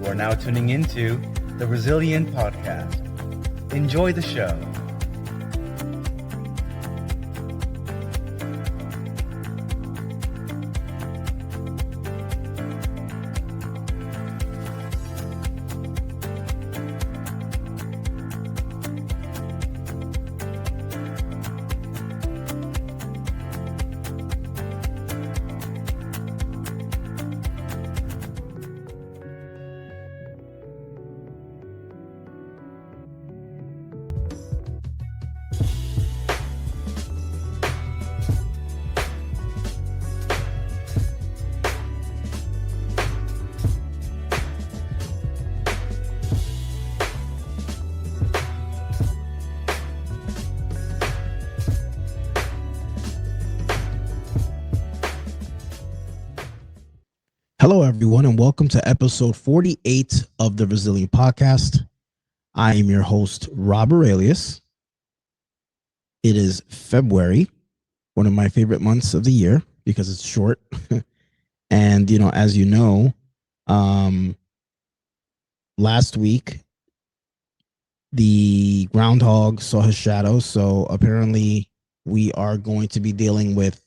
You are now tuning into the Resilient Podcast. Enjoy the show. Hello, everyone, and welcome to episode 48 of the Resilient Podcast. I am your host, Rob Aurelius. It is February, one of my favorite months of the year because it's short. And, as you know, last week, the groundhog saw his shadow. So apparently we are going to be dealing with,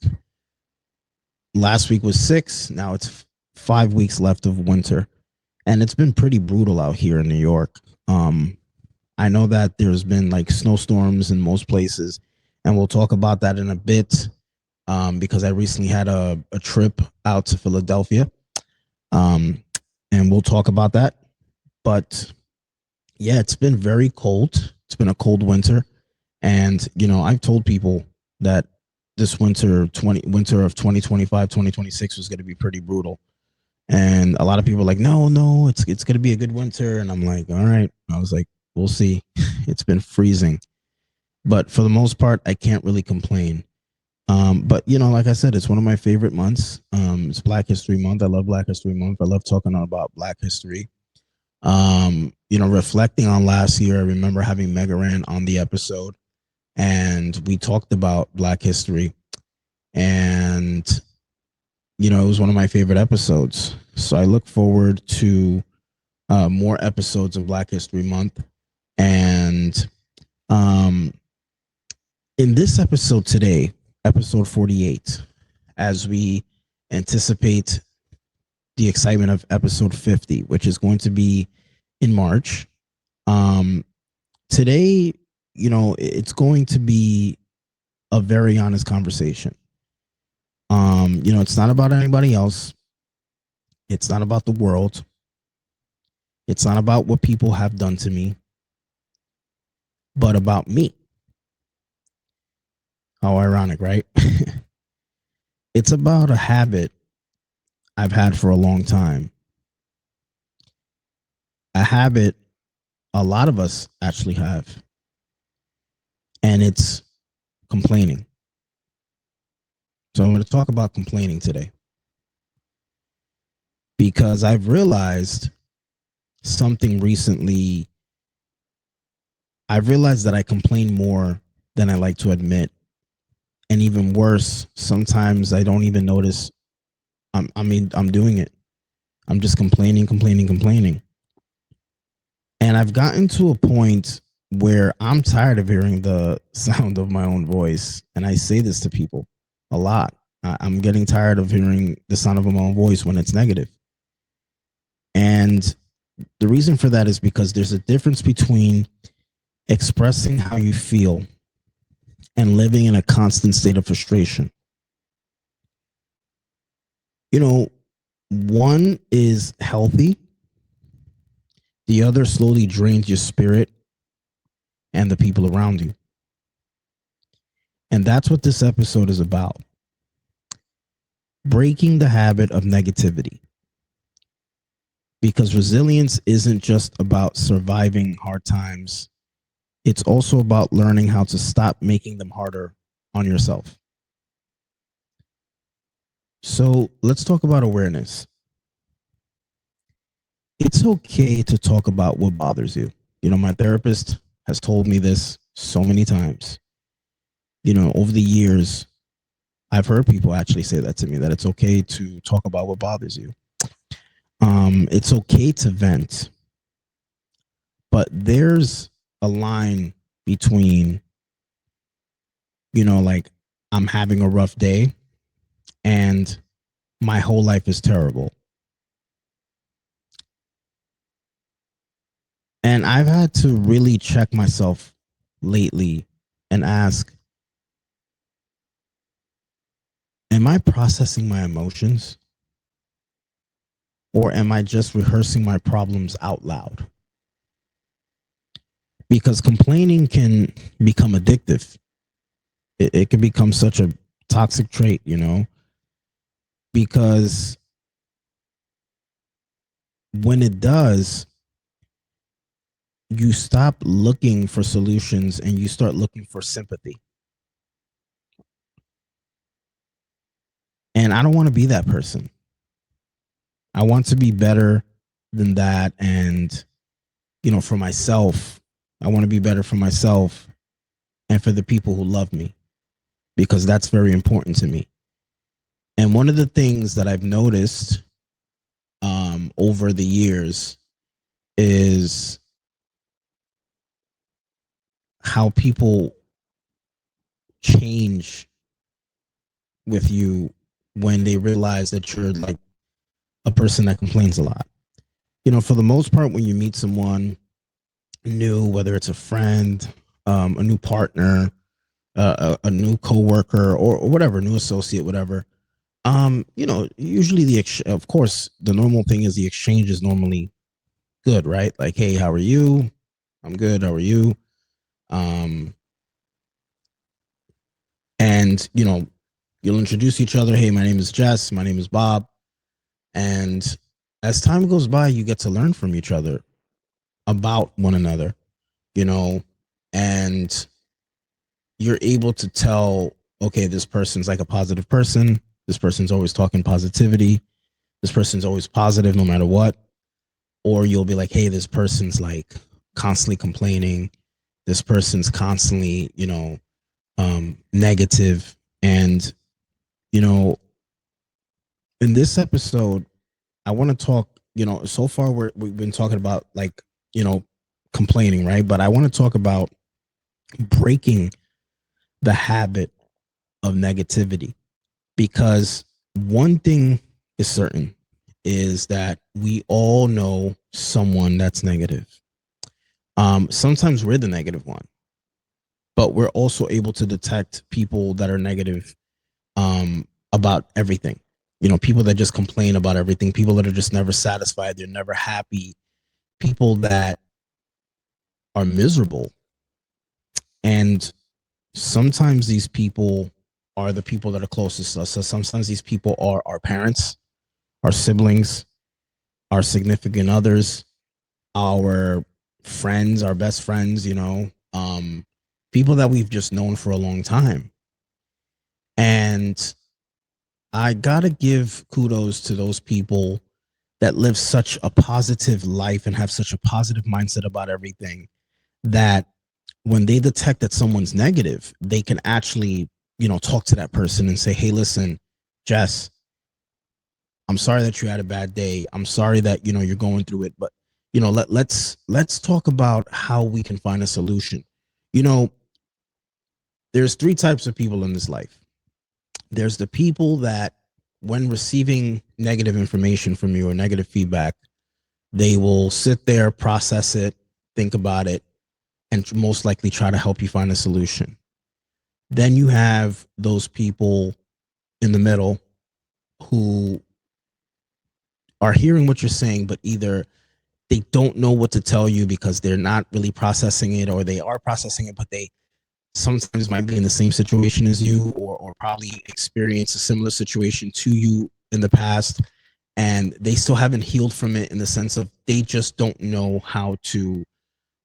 last week was 6, now it's 5 weeks left of winter, and it's been pretty brutal out here in New York. I know that there's been like snowstorms in most places, and we'll talk about that in a bit because I recently had a trip out to Philadelphia, and we'll talk about that. But yeah, it's been very cold. It's been a cold winter, and I've told people that this winter of 2025, 2026 was going to be pretty brutal. And a lot of people are like, no, it's going to be a good winter. And I'm like, all right. I was like, we'll see. It's been freezing. But for the most part, I can't really complain. But, like I said, it's one of my favorite months. It's Black History Month. I love Black History Month. I love talking about Black history. Reflecting on last year, I remember having Megaran on the episode, and we talked about Black history. And it was one of my favorite episodes. So I look forward to more episodes of Black History Month. And in this episode today, episode 48, as we anticipate the excitement of episode 50, which is going to be in March, today, it's going to be a very honest conversation. It's not about anybody else. It's not about the world. It's not about what people have done to me, but about me. How ironic, right? It's about a habit I've had for a long time. A habit a lot of us actually have. And it's complaining. So I'm going to talk about complaining today, because I've realized something recently. I've realized that I complain more than I like to admit. And even worse, sometimes I don't even notice I'm doing it. I'm just complaining. And I've gotten to a point where I'm tired of hearing the sound of my own voice. And I say this to people a lot. I'm getting tired of hearing the sound of my own voice when it's negative. And the reason for that is because there's a difference between expressing how you feel and living in a constant state of frustration. One is healthy. The other slowly drains your spirit and the people around you. And that's what this episode is about. Breaking the habit of negativity. Because resilience isn't just about surviving hard times. It's also about learning how to stop making them harder on yourself. So let's talk about awareness. It's okay to talk about what bothers you. My therapist has told me this so many times. Over the years, I've heard people actually say that to me, that it's okay to talk about what bothers you. It's okay to vent, but there's a line between, like, I'm having a rough day and my whole life is terrible. And I've had to really check myself lately and ask, am I processing my emotions, or am I just rehearsing my problems out loud? Because complaining can become addictive. It can become such a toxic trait, because when it does, you stop looking for solutions and you start looking for sympathy. And I don't want to be that person. I want to be better than that. And, for myself, I want to be better for myself and for the people who love me, because that's very important to me. And one of the things that I've noticed over the years is how people change with you when they realize that you're like a person that complains a lot. For the most part, when you meet someone new, whether it's a friend, a new partner, a new coworker, or whatever, new associate, whatever, usually of course, the normal thing is the exchange is normally good, right? Like, hey, how are you? I'm good. How are you? Um, and you'll introduce each other. Hey, my name is Jess. My name is Bob. And as time goes by, you get to learn from each other about one another, and you're able to tell, okay, this person's like a positive person. This person's always talking positivity. This person's always positive no matter what. Or you'll be like, hey, this person's like constantly complaining. This person's constantly, negative. And, in this episode, I want to talk, so far we've been talking about like, complaining, right? But I want to talk about breaking the habit of negativity, because one thing is certain is that we all know someone that's negative. Sometimes we're the negative one, but we're also able to detect people that are negative about everything. People that just complain about everything, people that are just never satisfied, they're never happy, people that are miserable. And sometimes these people are the people that are closest to us. So sometimes these people are our parents, our siblings, our significant others, our friends, our best friends, people that we've just known for a long time. And I gotta give kudos to those people that live such a positive life and have such a positive mindset about everything, that when they detect that someone's negative, they can actually, talk to that person and say, hey, listen, Jess, I'm sorry that you had a bad day. I'm sorry that, you're going through it, but, let's talk about how we can find a solution. There's three types of people in this life. There's the people that, when receiving negative information from you or negative feedback, they will sit there, process it, think about it, and most likely try to help you find a solution. Then you have those people in the middle who are hearing what you're saying, but either they don't know what to tell you because they're not really processing it, or they are processing it, but they sometimes might be in the same situation as you, or probably experience a similar situation to you in the past, and they still haven't healed from it, in the sense of they just don't know how to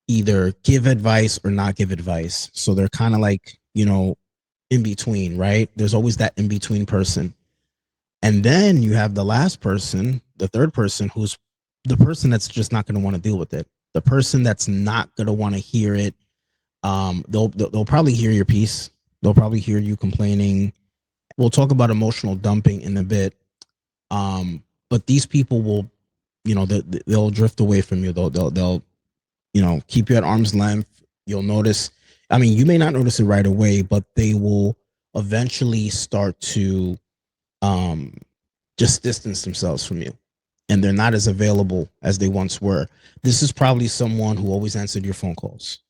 either give advice or not give advice. So they're kind of like, in between, right? There's always that in between person. And then you have the last person, the third person, who's the person that's just not going to want to deal with it. The person that's not going to want to hear it. They'll probably hear your piece. They'll probably hear you complaining. We'll talk about emotional dumping in a bit. But these people will they'll drift away from you. They'll keep you at arm's length. You'll notice. I mean, you may not notice it right away, but they will eventually start to um, just distance themselves from you, and they're not as available as they once were. This is probably someone who always answered your phone calls,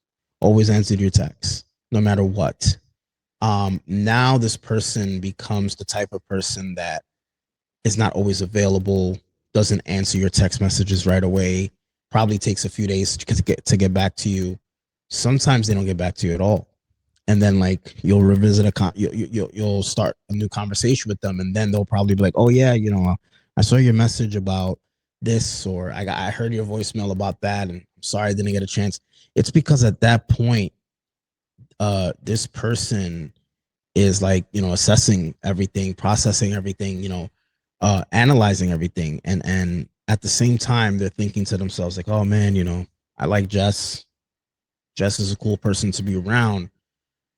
always answered your texts, no matter what. Now this person becomes the type of person that is not always available, doesn't answer your text messages right away, probably takes a few days to get back to you. Sometimes they don't get back to you at all. And then like you'll revisit you'll start a new conversation with them, and then they'll probably be like, "Oh yeah, I saw your message about this, or I heard your voicemail about that, and I'm sorry I didn't get a chance." It's because at that point, this person is like assessing everything, processing everything, analyzing everything, and at the same time they're thinking to themselves like, oh man, I like Jess is a cool person to be around,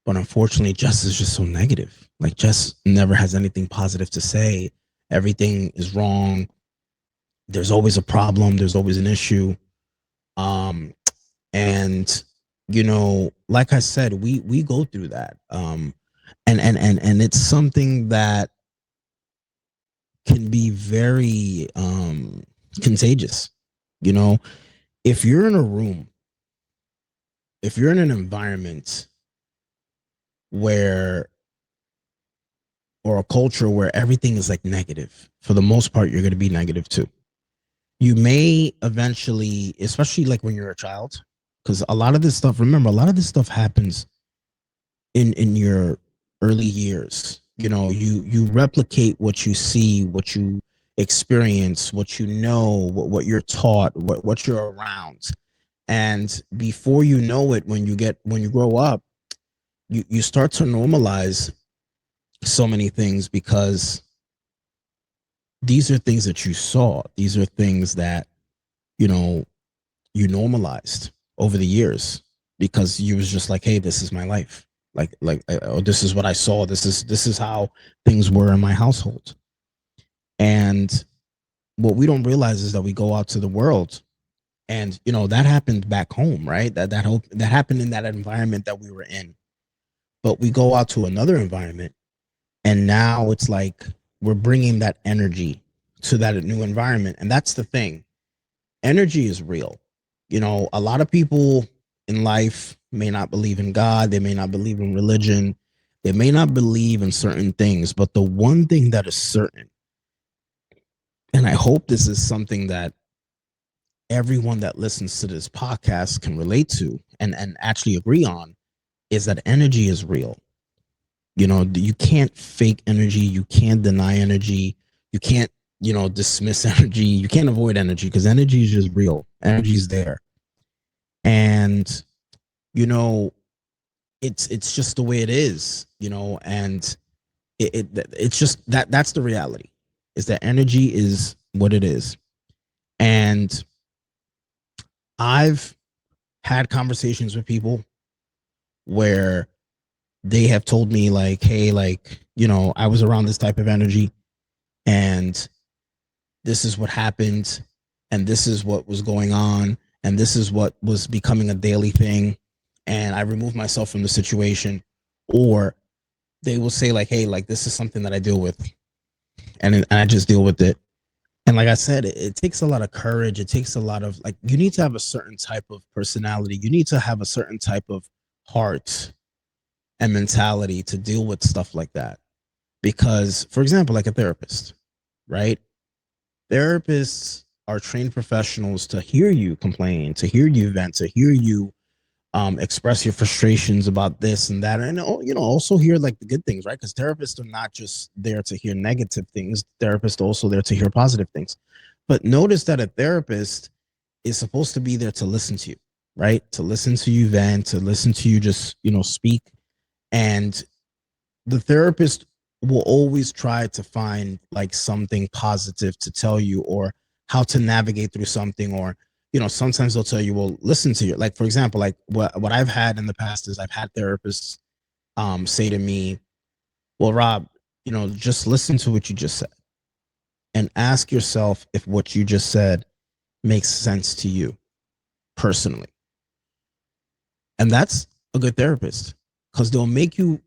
but unfortunately Jess is just so negative. Like Jess never has anything positive to say. Everything is wrong. There's always a problem, there's always an issue. And like I said, we go through that. And it's something that can be very contagious. You know, if you're in a room, if you're in an environment where, or a culture where everything is like negative, for the most part, you're going to be negative too. You may eventually, especially like when you're a child, because a lot of this stuff, remember, a lot of this stuff happens in your early years. You replicate what you see, what you experience, what you know, what you're taught, what you're around. And before you know it, when you grow up, you start to normalize so many things, because these are things that you saw. These are things that you know you normalized over the years, because you was just like, hey, this is my life. Oh, this is what I saw. This is how things were in my household. And what we don't realize is that we go out to the world, and that happened back home, right? That happened in that environment that we were in. But we go out to another environment, and now it's like we're bringing that energy to that new environment. And that's the thing. Energy is real. A lot of people in life may not believe in God, they may not believe in religion, they may not believe in certain things, but the one thing that is certain, and I hope this is something that everyone that listens to this podcast can relate to and actually agree on, is that energy is real. You can't fake energy, you can't deny energy, you can't dismiss energy, you can't avoid energy, because energy is just real. Energy is there. And it's just the way it is. And it's just that's the reality, is that energy is what it is. And I've had conversations with people where they have told me like, hey, like, I was around this type of energy, and this is what happened, and this is what was going on, and this is what was becoming a daily thing, and I removed myself from the situation. Or they will say like, hey, like, this is something that I deal with, and I just deal with it. And like I said, it takes a lot of courage. It takes a lot of, like, you need to have a certain type of personality, you need to have a certain type of heart and mentality to deal with stuff like that. Because, for example, like a therapist, right? Therapists are trained professionals to hear you complain, to hear you vent, to hear you express your frustrations about this and that, and also hear like the good things, right? Because therapists are not just there to hear negative things. Therapists are also there to hear positive things. But notice that a therapist is supposed to be there to listen to you, right? To listen to you vent, to listen to you just speak. And the therapist will always try to find like something positive to tell you, or how to navigate through something. Or sometimes they'll tell you, well, listen to you. Like, for example, like what I've had in the past is I've had therapists say to me, well, Rob, just listen to what you just said, and ask yourself if what you just said makes sense to you personally. And that's a good therapist, because they'll make you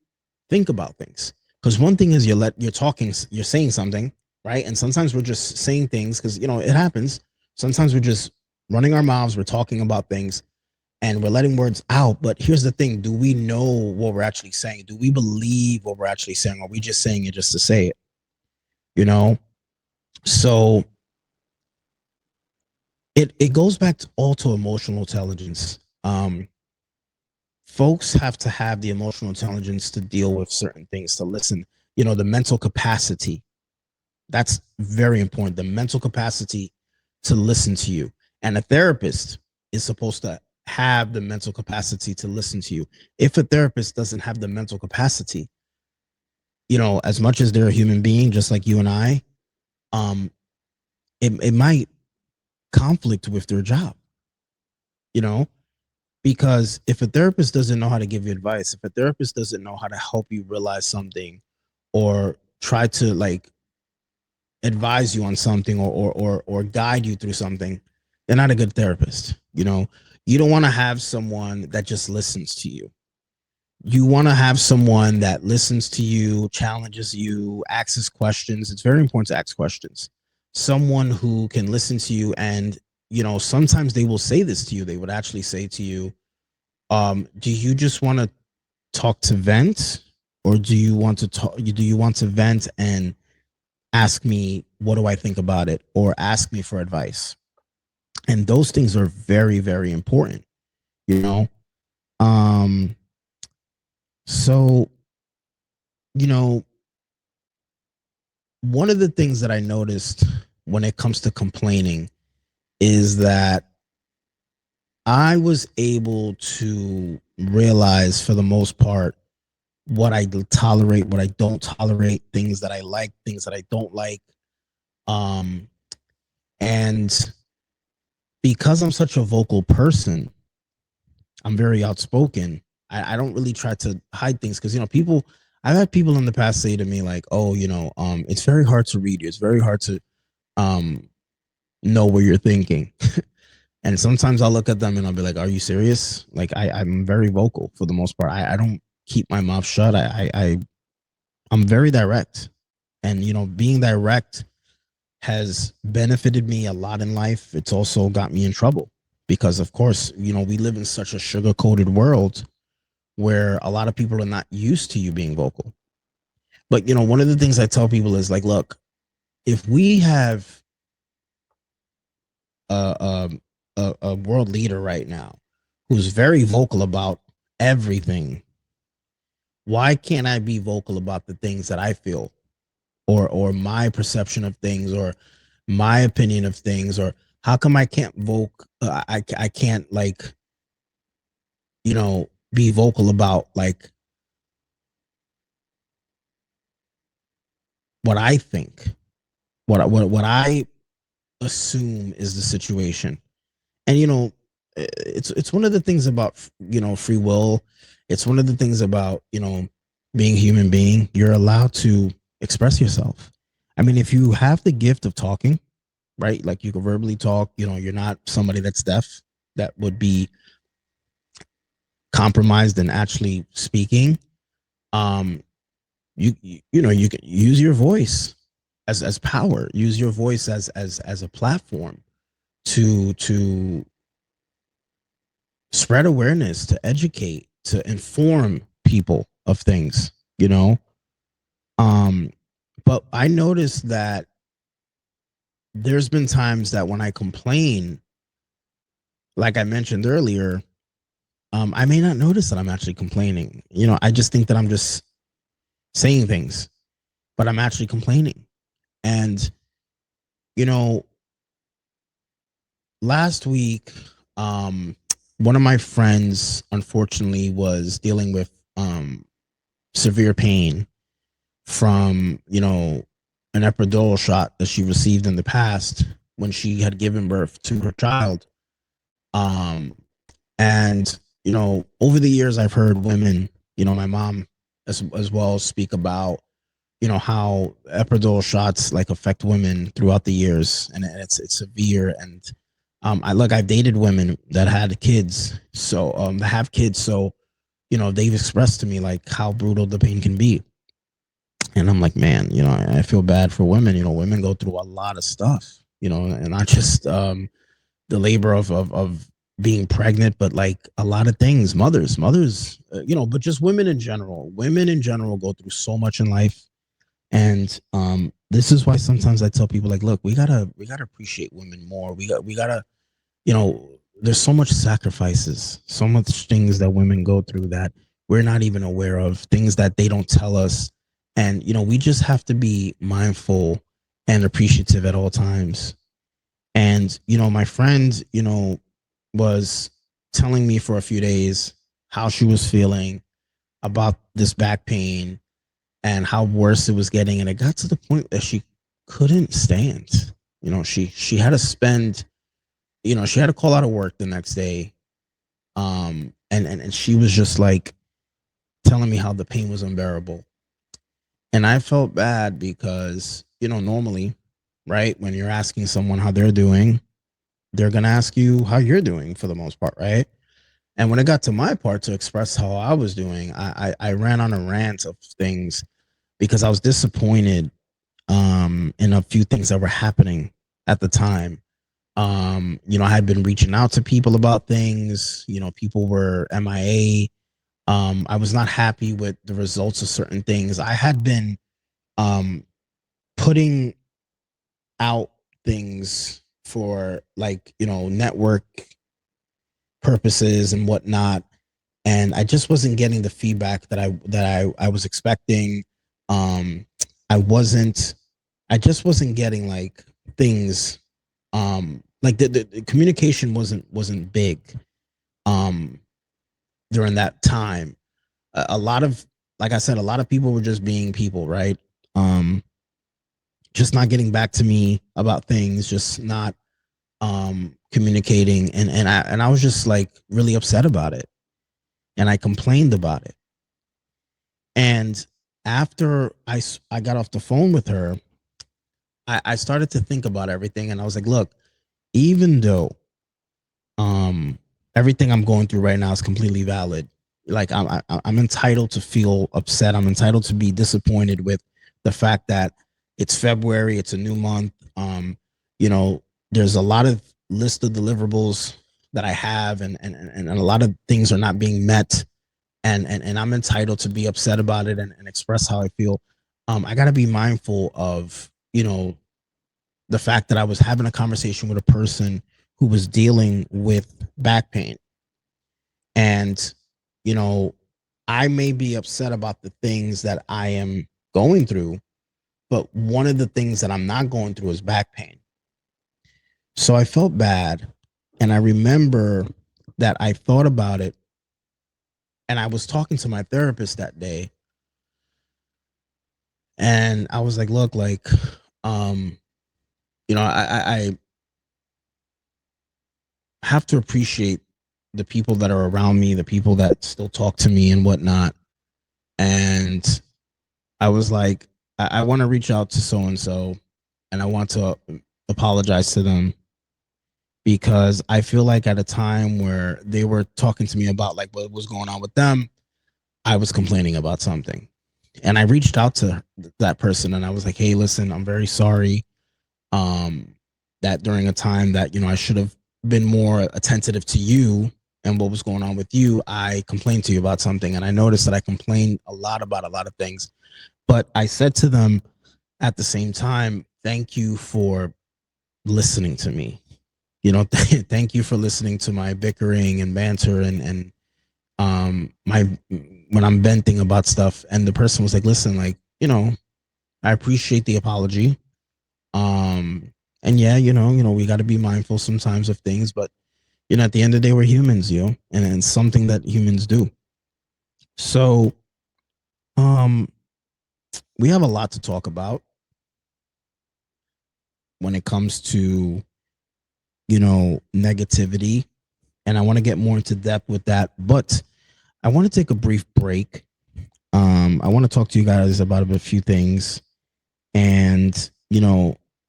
think about things. Because one thing is you're talking, you're saying something, right? And sometimes we're just saying things because, it happens. Sometimes we're just running our mouths, we're talking about things, and we're letting words out. But here's the thing: do we know what we're actually saying? Do we believe what we're actually saying? Or are we just saying it just to say it? You know? So it goes back to all to emotional intelligence. Folks have to have the emotional intelligence to deal with certain things, to listen. The mental capacity, that's very important. The mental capacity to listen to you. And a therapist is supposed to have the mental capacity to listen to you. If a therapist doesn't have the mental capacity, as much as they're a human being, just like you and I, um, it might conflict with their job, you know, because if a therapist doesn't know how to give you advice, if a therapist doesn't know how to help you realize something, or try to like advise you on something, or guide you through something, they're not a good therapist. You don't want to have someone that just listens to you. You want to have someone that listens to you, challenges you, asks questions. It's very important to ask questions. Someone who can listen to you, and sometimes they will say this to you. They would actually say to you, do you just want to talk to vent, or do you want to talk? Do you want to vent and ask me what do I think about it, or ask me for advice? And those things are very, very important. You know, um, so you know, one of the things that I noticed when it comes to complaining is that I was able to realize, for the most part, what I tolerate, what I don't tolerate, things that I like, things that I don't like. Um, and because I'm such a vocal person, I'm very outspoken. I don't really try to hide things, because I've had people in the past say to me like, "Oh, it's very hard to read you. It's very hard to um know what you're thinking." And sometimes I'll look at them and I'll be like, "Are you serious?" Like I'm very vocal for the most part. I don't keep my mouth shut. I'm very direct, and being direct has benefited me a lot in life. It's also got me in trouble, because of course, we live in such a sugar-coated world where a lot of people are not used to you being vocal. But one of the things I tell people is like, look, if we have a a world leader right now who's very vocal about everything, why can't I be vocal about the things that I feel, or my perception of things, or my opinion of things? Or how come I can't I can't like be vocal about like what I think, what I assume is the situation. And it's one of the things about free will. It's one of the things about being a human being. You're allowed to express yourself. I mean, if you have the gift of talking, right, like you can verbally talk, you're not somebody that's deaf, that would be compromised in actually speaking. um you can use your voice as power. Use your voice as a platform to spread awareness, to educate, to inform people of things, um but I noticed that there's been times that when I complain, like I mentioned earlier, I may not notice that I'm actually complaining. I just think that I'm just saying things, but I'm actually complaining. And you know last week, um one of my friends unfortunately was dealing with severe pain from an epidural shot that she received in the past when she had given birth to her child. um and over the years I've heard women, my mom as well, speak about how epidural shots like affect women throughout the years, and it's severe. And I've dated women that had kids, so that have kids, so they've expressed to me like how brutal the pain can be. And I'm like, man, I feel bad for women. Women go through a lot of stuff, and not just the labor of being pregnant, but like a lot of things. Mothers, but just women in general. Women in general go through so much in life, and this is why sometimes I tell people like, look, we gotta appreciate women more. We gotta, you know, there's so much sacrifices, so much things that women go through that we're not even aware of, things that they don't tell us. And, we just have to be mindful and appreciative at all times. And, my friend, was telling me for a few days how she was feeling about this back pain and how worse it was getting. And it got to the point that she couldn't stand. She had to spend, she had to call out of work the next day. And she was just like telling me how the pain was unbearable. And I felt bad because, normally, right, when you're asking someone how they're doing, they're going to ask you how you're doing for the most part, right? And when it got to my part to express how I was doing, I ran on a rant of things because I was disappointed in a few things that were happening at the time. I had been reaching out to people about things, people were MIA. I was not happy with the results of certain things. I had been putting out things for like, network purposes and whatnot. And I just wasn't getting the feedback that I was expecting. I just wasn't getting like things like the communication wasn't big during that time. A lot of, like I said, a lot of people were just being people, right? Just not getting back to me about things, just not communicating, and I was just like really upset about it, and I complained about it. And after I got off the phone with her, I started to think about everything, and I was like, look, even though um everything I'm going through right now is completely valid, like I'm entitled to feel upset, I'm entitled to be disappointed with the fact that it's February, it's a new month. You know, there's a lot of list of deliverables that I have, and a lot of things are not being met, and I'm entitled to be upset about it, and express how I feel. I got to be mindful of, the fact that I was having a conversation with a person who was dealing with back pain. And, you know, I may be upset about the things that I am going through, but one of the things that I'm not going through is back pain. So I felt bad. And I remember that I thought about it, and I was talking to my therapist that day. And I was like, look, like, um, I have to appreciate the people that are around me, the people that still talk to me and whatnot. And I was like, I want to reach out to so and so, and I want to apologize to them, because I feel like at a time where they were talking to me about like what was going on with them, I was complaining about something. And I reached out to that person, and I was like, hey, listen, I'm very sorry. That during a time that, I should have been more attentive to you and what was going on with you, I complained to you about something. And I noticed that I complained a lot about a lot of things. But I said to them at the same time, thank you for listening to me. Thank you for listening to my bickering and banter, and my when I'm venting about stuff. And the person was like, listen, like, I appreciate the apology. And yeah, we got to be mindful sometimes of things, but at the end of the day, we're humans, and it's something that humans do. So, we have a lot to talk about when it comes to, negativity, and I want to get more into depth with that, but I want to take a brief break. I want to talk to you guys about a few things, and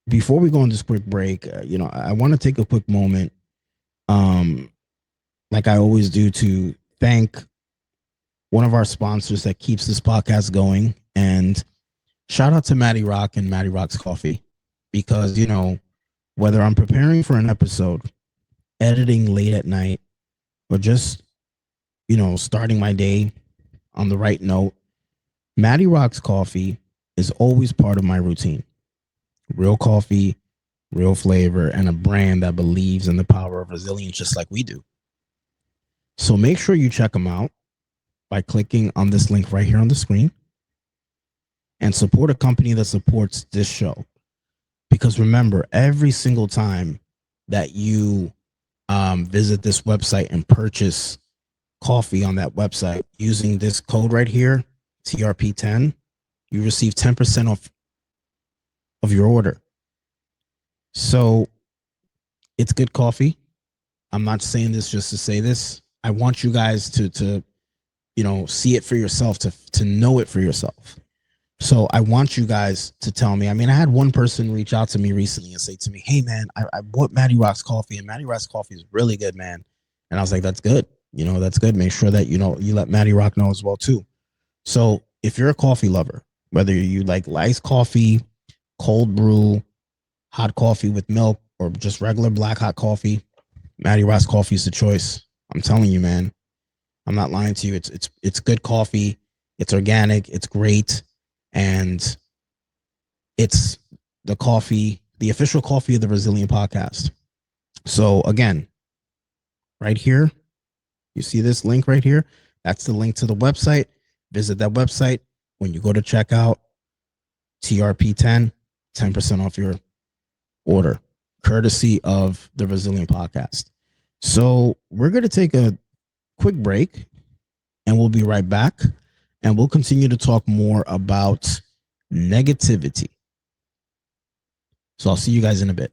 before we go on this quick break, I want to take a quick moment um, like I always do, to thank one of our sponsors that keeps this podcast going. And shout out to Maddie Rock and Maddie Rock's Coffee, because, whether I'm preparing for an episode, editing late at night, or just, starting my day on the right note, Maddie Rock's Coffee is always part of my routine. Real coffee, real flavor, and a brand that believes in the power of resilience just like we do. So make sure you check them out by clicking on this link right here on the screen and support a company that supports this show. Because remember, every single time that you visit this website and purchase coffee on that website using this code right here, TRP10, you receive 10% off of your order. So it's good coffee. I'm not saying this just to say this. I want you guys to see it for yourself, to know it for yourself. So I want you guys to tell me. I mean, I had one person reach out to me recently and say to me, "Hey man, I bought Maddie Rock's coffee, and Maddie Rock's coffee is really good, man." And I was like, "That's good. That's good. Make sure that you let Maddie Rock know as well too." So if you're a coffee lover, whether you like iced coffee, cold brew, hot coffee with milk, or just regular black hot coffee, Maddie Rock's coffee is the choice. I'm telling you, man. I'm not lying to you. It's good coffee. It's organic. It's great. And it's the official coffee of the Resilient Podcast. So again, right here, you see this link right here? That's the link to the website. Visit that website. When you go to checkout, TRP10, 10% off your order, courtesy of the Resilient Podcast. So we're going to take a quick break, and we'll be right back. And we'll continue to talk more about negativity. So I'll see you guys in a bit.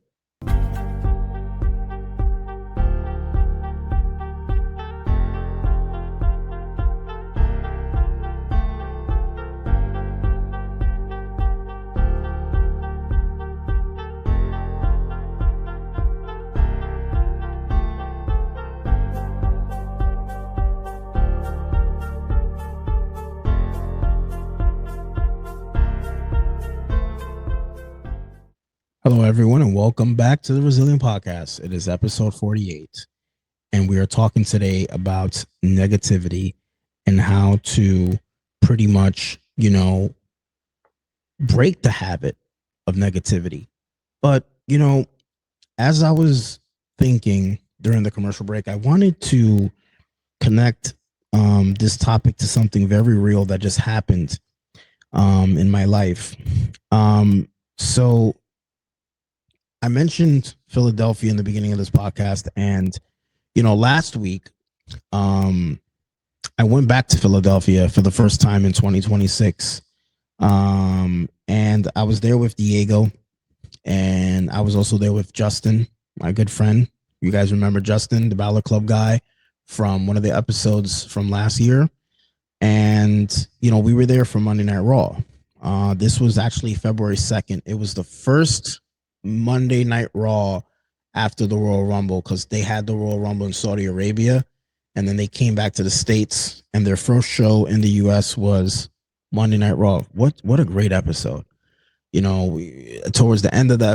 Hello, everyone, and welcome back to the Resilient Podcast. It is episode 48, and we are talking today about negativity and how to pretty much, break the habit of negativity. But, as I was thinking during the commercial break, I wanted to connect this topic to something very real that just happened in my life. So I mentioned Philadelphia in the beginning of this podcast, and last week I went back to Philadelphia for the first time in 2026, and I was there with Diego, and I was also there with Justin, my good friend. You guys remember Justin, the Balor Club guy from one of the episodes from last year, and we were there for Monday Night Raw. This was actually February 2nd. It was the first Monday Night Raw after the Royal Rumble, because they had the Royal Rumble in Saudi Arabia, and then they came back to the States, and their first show in the US was Monday Night Raw. What a great episode. Towards the end of the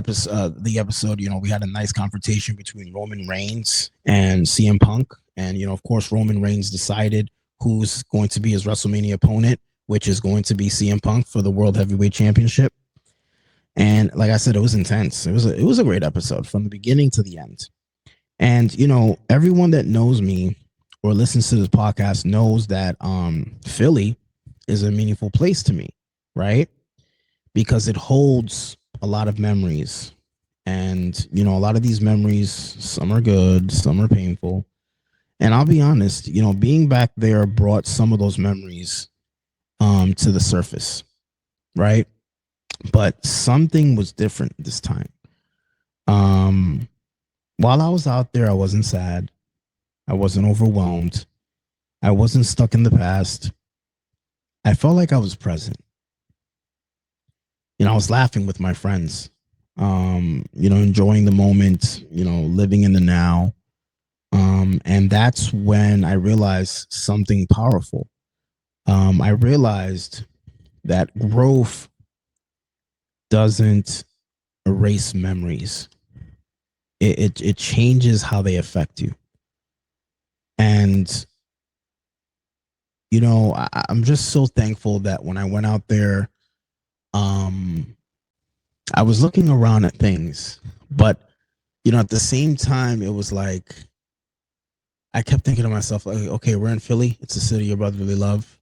episode, we had a nice confrontation between Roman Reigns and CM Punk, and of course Roman Reigns decided who's going to be his WrestleMania opponent, which is going to be CM Punk for the World Heavyweight Championship. And like I said, it was intense. It was a great episode from the beginning to the end. And everyone that knows me or listens to this podcast knows that Philly is a meaningful place to me, right? Because it holds a lot of memories. And a lot of these memories, some are good, some are painful. And I'll be honest, being back there brought some of those memories to the surface, right? But something was different this time. While I was out there, I wasn't sad. I wasn't overwhelmed. I wasn't stuck in the past. I felt like I was present. I was laughing with my friends, enjoying the moment, living in the now. And that's when I realized something powerful. I realized that growth doesn't erase memories. It changes how they affect you. And I'm just so thankful that when I went out there, um, I was looking around at things, but at the same time, it was like I kept thinking to myself, like, okay, we're in Philly. It's a city your brother really love.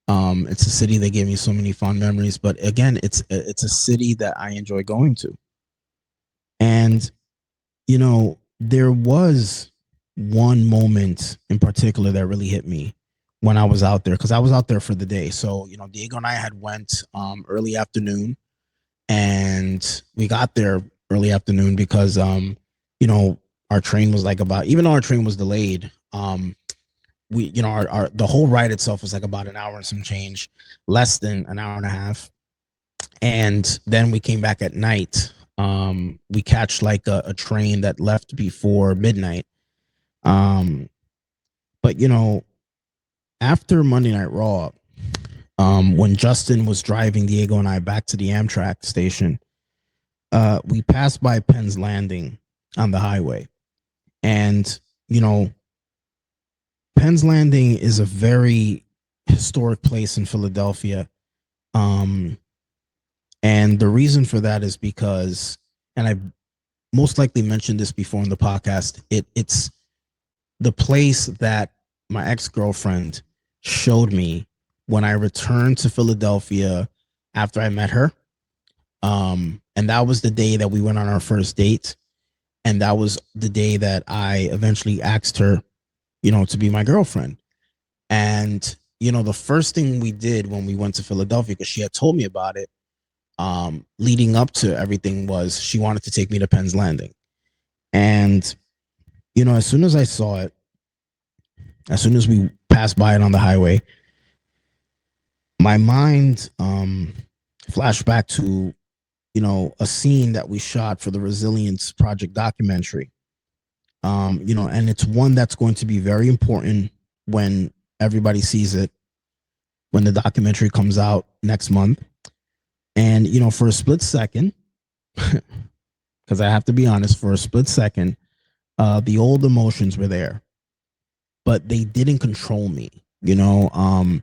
It's a city that gave me so many fond memories, but again, it's a city that I enjoy going to. And there was one moment in particular that really hit me when I was out there, because I was out there for the day. So Diego and I had went early afternoon, and we got there early afternoon because our train was like about, even though our train was delayed, we our the whole ride itself was like about an hour and some change, less than an hour and a half. And then we came back at night. We catch like a train that left before midnight. um but after Monday Night Raw, when Justin was driving Diego and I back to the Amtrak station, we passed by Penn's Landing on the highway. And Penn's Landing is a very historic place in Philadelphia. um and the reason for that is because, and I most likely mentioned this before in the podcast, it's the place that my ex-girlfriend showed me when I returned to Philadelphia after I met her. And that was the day that we went on our first date. And that was the day that I eventually asked her, to be my girlfriend. And, the first thing we did when we went to Philadelphia, because she had told me about it, leading up to everything, was she wanted to take me to Penn's Landing. And, as soon as I saw it, as soon as we passed by it on the highway, my mind flashed back to, a scene that we shot for the Resilience Project documentary. And it's one that's going to be very important when everybody sees it, when the documentary comes out next month. And, for a split second, because I have to be honest, for a split second, the old emotions were there, but they didn't control me, and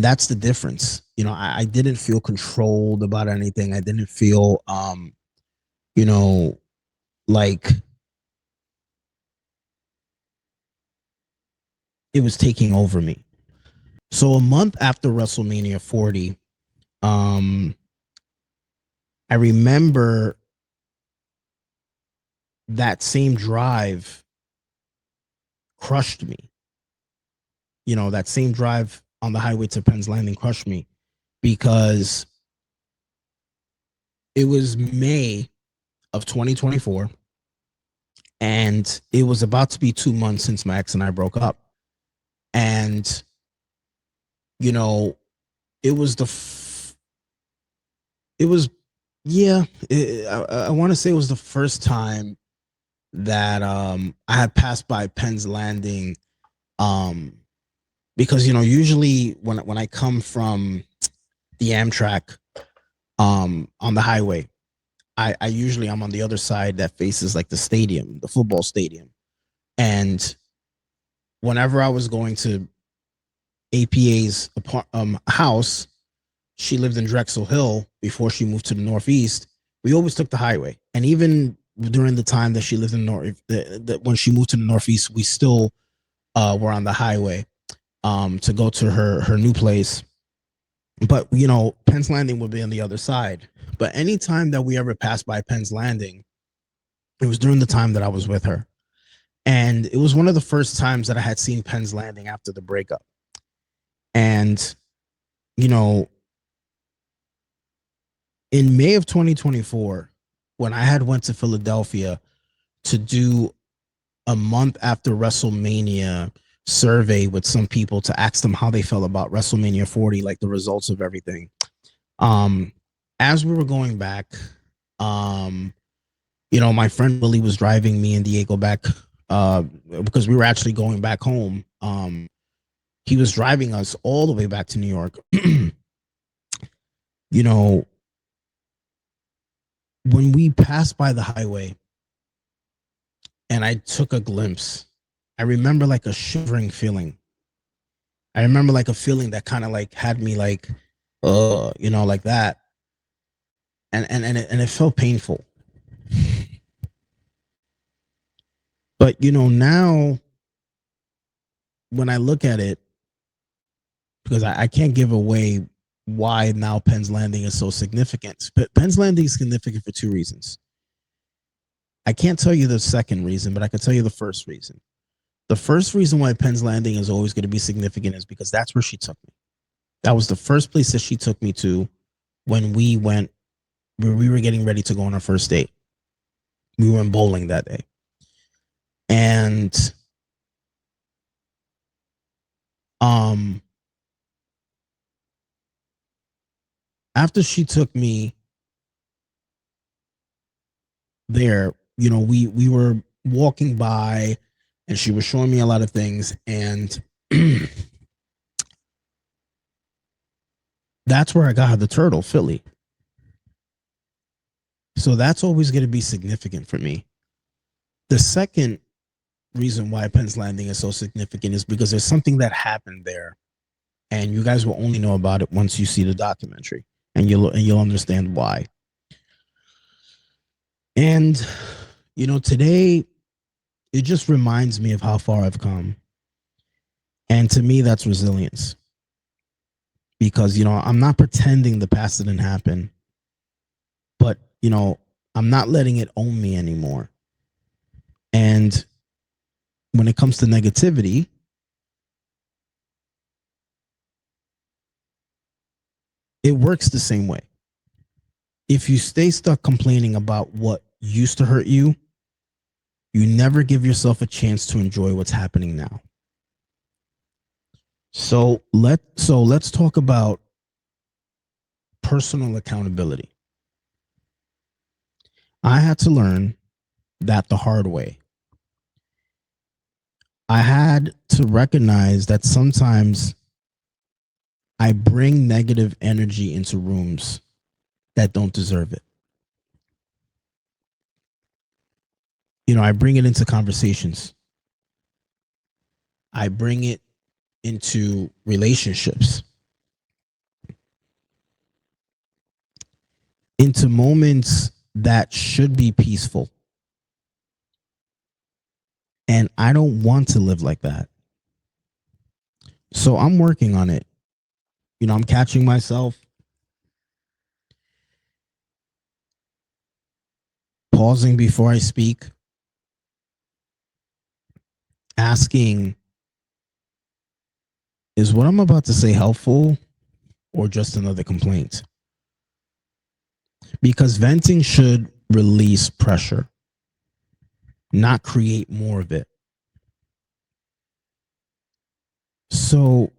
that's the difference. I didn't feel controlled about anything. I didn't feel, like it was taking over me. So a month after WrestleMania 40, I remember that same drive crushed me. That same drive on the highway to Penn's Landing crushed me because it was May of 2024, and it was about to be 2 months since my ex and I broke up. And, it was it was, yeah, I want to say it was the first time that I had passed by Penn's Landing, because usually when I come from the Amtrak on the highway, I usually I'm on the other side that faces like the stadium, the football stadium. And whenever I was going to APA's house, she lived in Drexel Hill before she moved to the Northeast. We always took the highway, and even during the time that she lived in North, when she moved to the Northeast, we still were on the highway to go to her new place. But Penn's Landing would be on the other side. But anytime that we ever passed by Penn's Landing, it was during the time that I was with her. And it was one of the first times that I had seen Penn's Landing after the breakup. And, in May of 2024, when I had went to Philadelphia to do a month after WrestleMania survey with some people to ask them how they felt about WrestleMania 40, like the results of everything. As we were going back, my friend Willie was driving me and Diego back because we were actually going back home. He was driving us all the way back to New York. You know, when we passed by the highway and I took a glimpse, I remember like a shivering feeling. I remember like a feeling that kind of like had me like, like that. And it felt painful. But now when I look at it, because I can't give away why now Penn's Landing is so significant. But Penn's Landing is significant for two reasons. I can't tell you the second reason, but I can tell you the first reason. The first reason why Penn's Landing is always going to be significant is because that's where she took me. That was the first place that she took me to when we were getting ready to go on our first date. We went bowling that day. And after she took me there, we were walking by and she was showing me a lot of things, and that's where I got her the turtle, Philly. So that's always going to be significant for me. The second reason why Penn's Landing is so significant is because there's something that happened there, and you guys will only know about it once you see the documentary, and you'll understand why. And today it just reminds me of how far I've come, and to me that's resilience. Because I'm not pretending the past didn't happen, but I'm not letting it own me anymore. And when it comes to negativity, it works the same way. If you stay stuck complaining about what used to hurt you, you never give yourself a chance to enjoy what's happening now. So let's talk about personal accountability. I had to learn that the hard way. I had to recognize that sometimes I bring negative energy into rooms that don't deserve it. I bring it into conversations. I bring it into relationships, into moments that should be peaceful. And I don't want to live like that. So I'm working on it. I'm catching myself, pausing before I speak, asking, is what I'm about to say helpful or just another complaint? Because venting should release pressure, not create more of it. So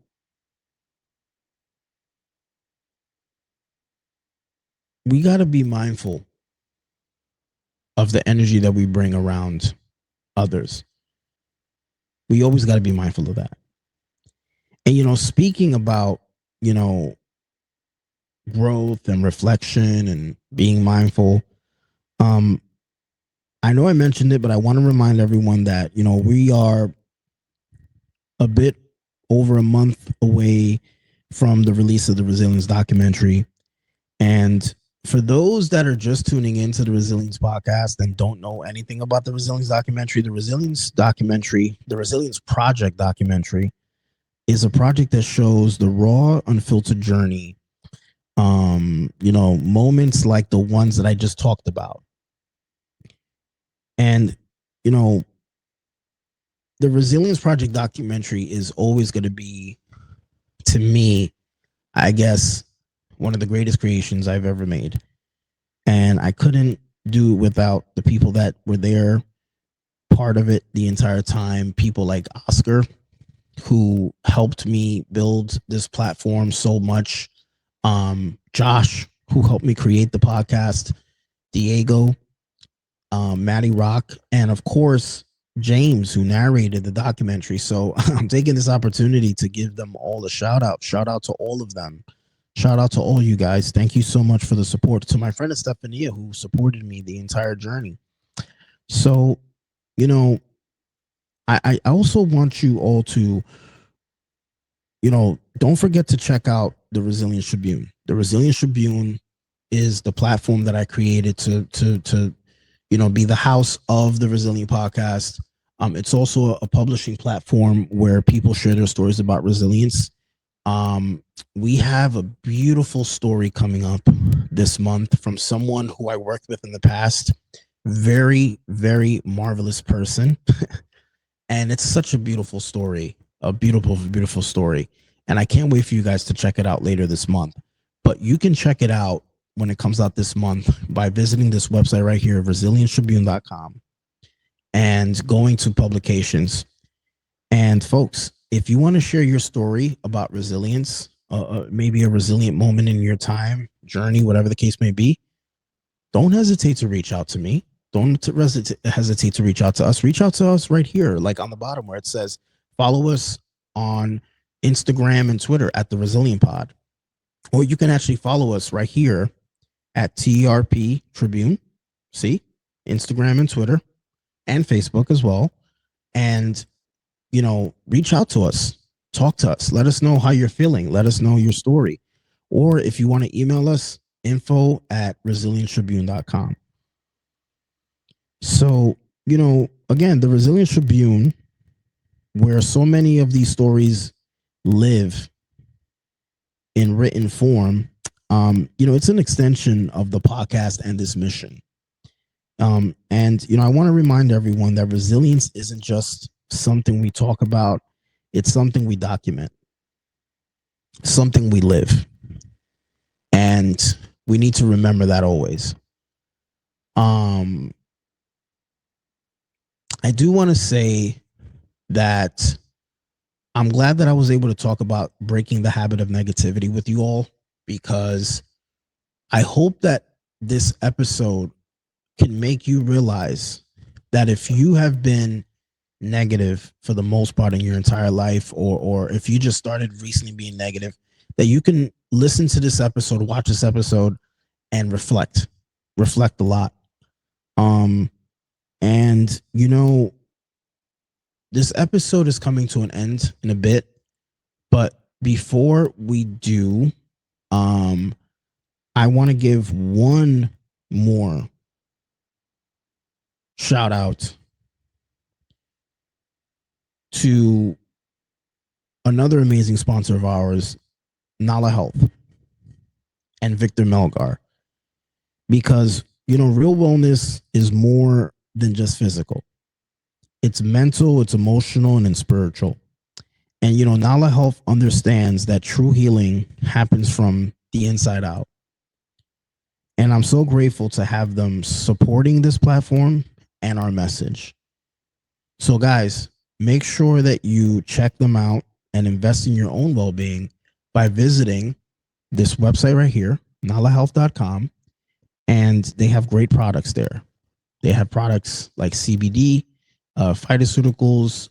we got to be mindful of the energy that we bring around others. We always got to be mindful of that. And, speaking about, growth and reflection and being mindful, I know I mentioned it, but I want to remind everyone that, we are a bit over a month away from the release of the Resilience documentary. And for those that are just tuning into the Resilience podcast and don't know anything about the Resilience documentary, the Resilience Project documentary is a project that shows the raw, unfiltered journey, moments like the ones that I just talked about. And, the Resilience Project documentary is always going to be, to me, I guess, one of the greatest creations I've ever made. And I couldn't do it without the people that were there, part of it the entire time. People like Oscar, who helped me build this platform so much. Josh, who helped me create the podcast. Diego, Maddie Rock, and of course, James, who narrated the documentary. So I'm taking this opportunity to give them all a shout out. Shout out to all of them. Shout out to all you guys. Thank you so much for the support. To my friend Estefania, who supported me the entire journey. So, you know, I also want you all to, don't forget to check out the Resilience Tribune. The Resilience Tribune is the platform that I created to be the house of the Resilient Podcast. It's also a publishing platform where people share their stories about resilience. We have a beautiful story coming up this month from someone who I worked with in the past. Very, very marvelous person. And it's such a beautiful story, a beautiful, beautiful story. And I can't wait for you guys to check it out later this month. But you can check it out when it comes out this month by visiting this website right here, resilienctribune.com, and going to publications. And folks, if you want to share your story about resilience, maybe a resilient moment in your time, journey, whatever the case may be, don't hesitate to reach out to me. Don't hesitate to reach out to us. Reach out to us right here, like on the bottom where it says, follow us on Instagram and Twitter at The Resilient Pod. Or you can actually follow us right here at TRP Tribune. See, Instagram and Twitter and Facebook as well. And, reach out to us. Talk to us. Let us know how you're feeling. Let us know your story. Or if you want to email us, info@resilienctribune.com. So, again, the Resilience Tribune, where so many of these stories live in written form, it's an extension of the podcast and this mission. And, I want to remind everyone that resilience isn't just something we talk about. It's something we document, something we live. And we need to remember that always. I do want to say that I'm glad that I was able to talk about breaking the habit of negativity with you all, because I hope that this episode can make you realize that if you have been negative for the most part in your entire life, or if you just started recently being negative, that you can listen to this episode, watch this episode, and reflect a lot. And this episode is coming to an end in a bit, but before we do, I want to give one more shout out to another amazing sponsor of ours, Nala Health and Victor Melgar, because real wellness is more than just physical. It's mental, it's emotional, and it's spiritual. And Nala Health understands that true healing happens from the inside out. And I'm so grateful to have them supporting this platform and our message. So guys, make sure that you check them out and invest in your own well-being by visiting this website right here, nalahealth.com. And they have great products there. They have products like CBD, phytoceuticals,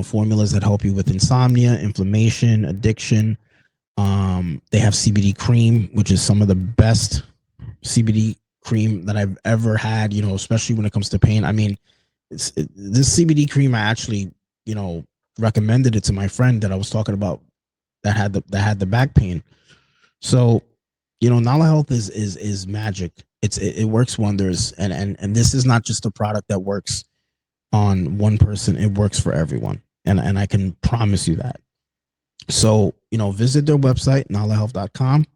formulas that help you with insomnia, inflammation, addiction. They have CBD cream, which is some of the best CBD cream that I've ever had, especially when it comes to pain. I mean, this CBD cream, I actually, recommended it to my friend that I was talking about that had the back pain. So, Nala Health is magic. It works wonders. And this is not just a product that works on one person. It works for everyone. And I can promise you that. So, visit their website, nalahealth.com.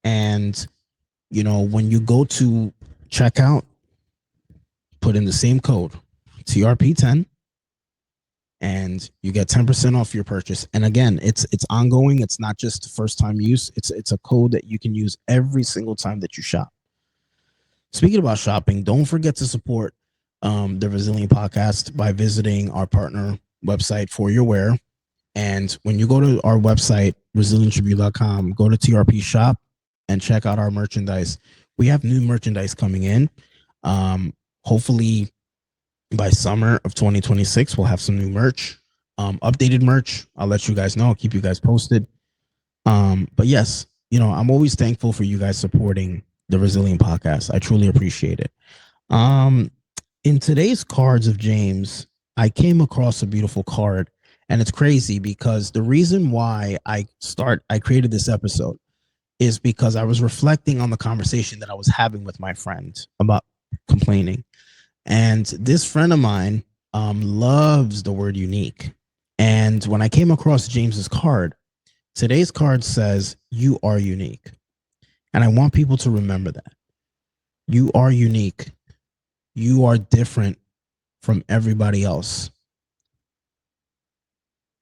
And, when you go to checkout, put in the same code, TRP10, and you get 10% off your purchase. And again, it's ongoing. It's not just first time use. It's a code that you can use every single time that you shop. Speaking about shopping, don't forget to support the Resilient Podcast by visiting our partner website For Your Wear. And when you go to our website, resilienttribune.com, go to TRP shop and check out our merchandise. We have new merchandise coming in. Hopefully by summer of 2026, we'll have some new merch, updated merch. I'll let you guys know. I'll keep you guys posted. But yes, I'm always thankful for you guys supporting the Resilient Podcast. I truly appreciate it. In today's cards of James, I came across a beautiful card, and it's crazy because the reason why I created this episode is because I was reflecting on the conversation that I was having with my friend about complaining. And this friend of mine loves the word unique. And when I came across James's card, today's card says, "You are unique." And I want people to remember that. You are unique. You are different from everybody else.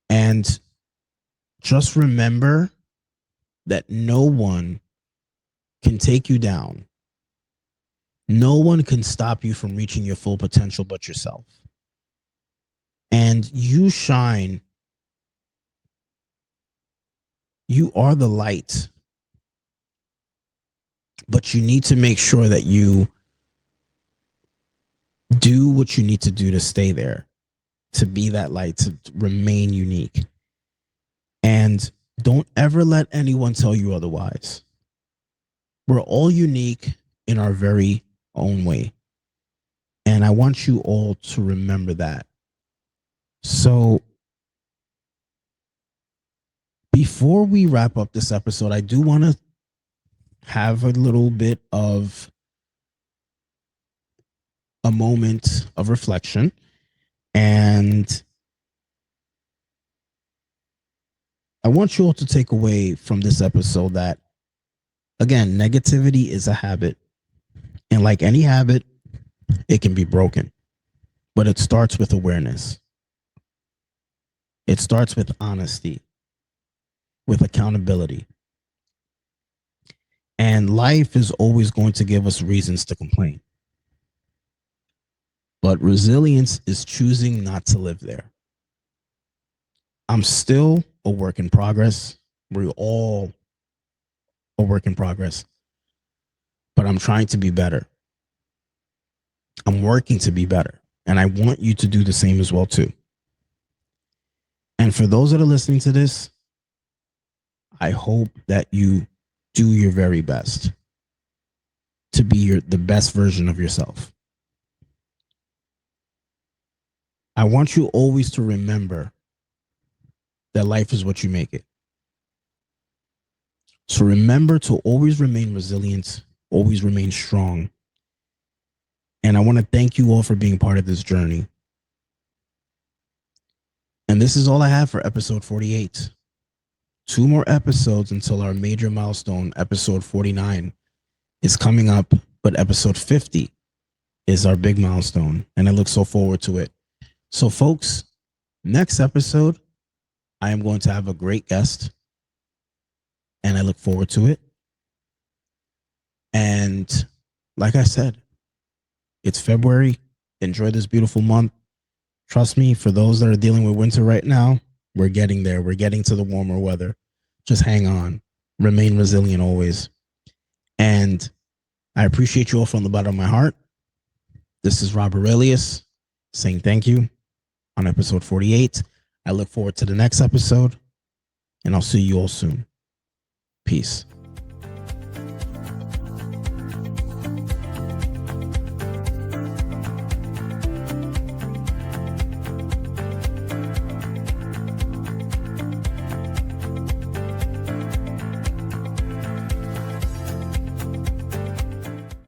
And just remember that no one can take you down. No one can stop you from reaching your full potential but yourself. And you shine. You are the light. But you need to make sure that you do what you need to do to stay there, to be that light, to remain unique. And don't ever let anyone tell you otherwise. We're all unique in our very own way. And I want you all to remember that. So before we wrap up this episode, I do want to have a little bit of a moment of reflection. And I want you all to take away from this episode that, again, negativity is a habit. And like any habit, it can be broken. But it starts with awareness. It starts with honesty, with accountability. And life is always going to give us reasons to complain. But resilience is choosing not to live there. I'm still a work in progress. We're all a work in progress. But I'm trying to be better. I'm working to be better. And I want you to do the same as well, too. And for those that are listening to this, I hope that you do your very best to be the best version of yourself. I want you always to remember that life is what you make it. So remember to always remain resilient, always remain strong. And I want to thank you all for being part of this journey. And this is all I have for episode 48. 2 more episodes until our major milestone, episode 49, is coming up. But episode 50 is our big milestone. And I look so forward to it. So, folks, next episode, I am going to have a great guest. And I look forward to it. And like I said, it's February. Enjoy this beautiful month. Trust me, for those that are dealing with winter right now, we're getting there. We're getting to the warmer weather. Just hang on. Remain resilient always. And I appreciate you all from the bottom of my heart. This is Rob Aurelius saying thank you on episode 48. I look forward to the next episode, and I'll see you all soon. Peace.